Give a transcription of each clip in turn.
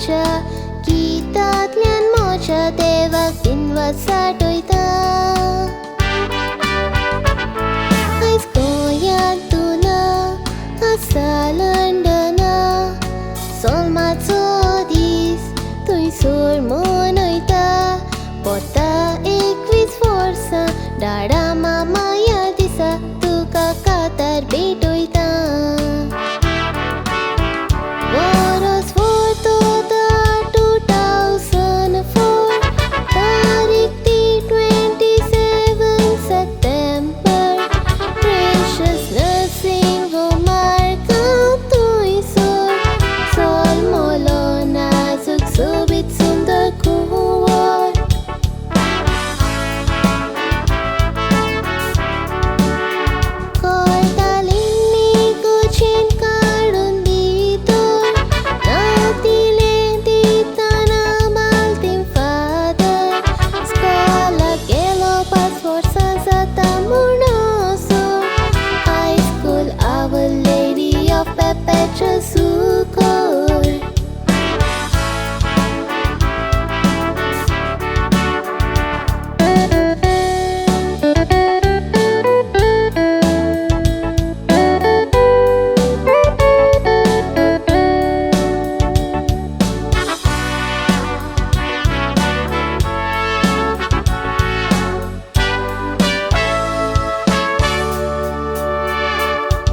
माझ्या गीतातल्यान मोच्या देवाक दिनवात साठयता आयज गोंयांत तुला आसा लंडना सोलमाचो दीस थंयसर मनयता पोता 21 वर्सां डाडा मामा ह्या दिसा तुका कातार भेटयता वरस वरता 2004 तारीख ती 27 September Precious nursing home Margao थंयसर सोलमलो नाजूक सोबीत सुंदर कुंवर करतालींनी कुचीन काडून भितर नातिलें दितना मालतीन फादर स्कॉलाक गेलो 5 वर्सां जाता म्हणसर high school Our Lady of Perpetual Succor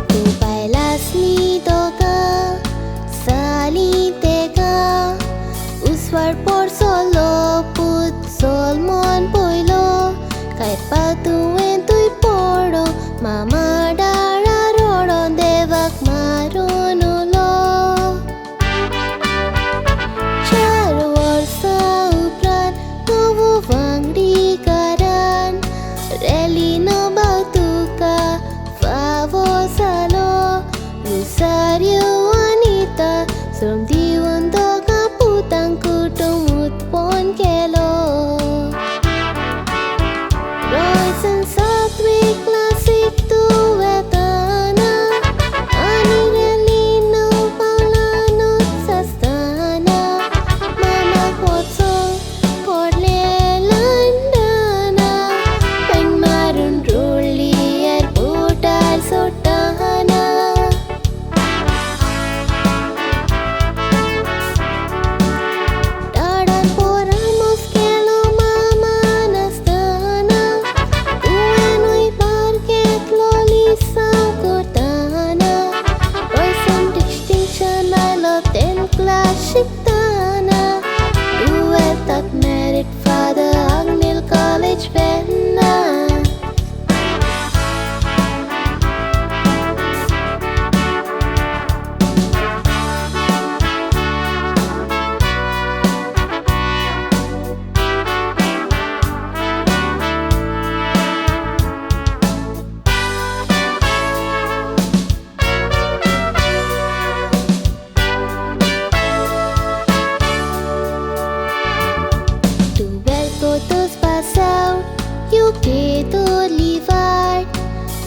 Tu bailas mi toca, salí teca, uswar por solo put solmon poilo, kay patuen tuy poro, mama dara rodon devak maronulo. 4 वर्सा उपरांत नवो वांगडी कारान रेलीनो भाव तुका फावो जालो Rosario Anita Srom diwan doga putang kutung utpon kelo Royce and Southwick Classic Tuwetana Ani Relino Paulano Sastana Mama Kotso Portle Londona Peng Marun Ruli Airport Al Sotana Dadan poramos kelo mama nastana Tuenoy parket lolisa cortana Roysam distinction I love 10 class shiktana Duet at merit father Agnil College Venna todos pasau UK to livar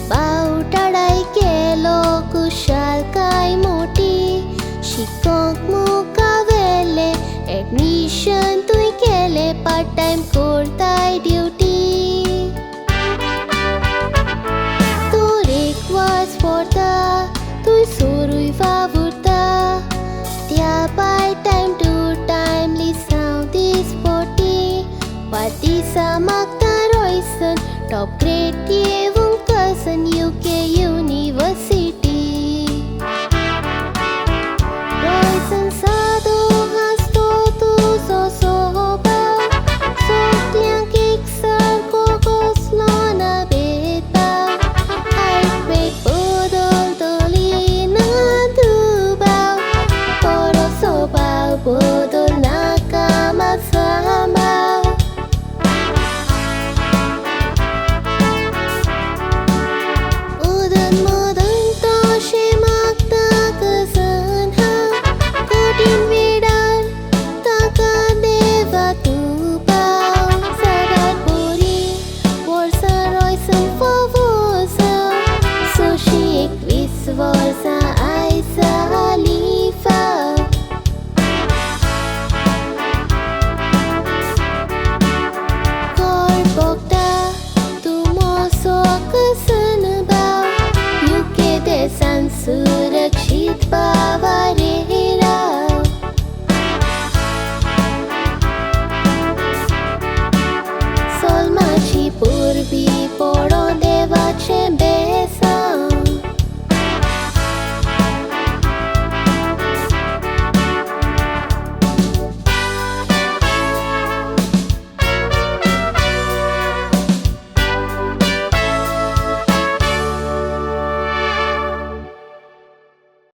Bau tadai kelo kushal kai moti Shikok muka vele admission tui kele part time kortai duty Turik was porta tui surui vavurta Tia by time to timely sound is 40 Patisa Magda Royson Top grade Yevon cousin UK University Royson Sado Hasto Tu So Soba Sotliang Kiksar Kokos Lona Beta High grade Budol Dolina Dubao Poro Sobao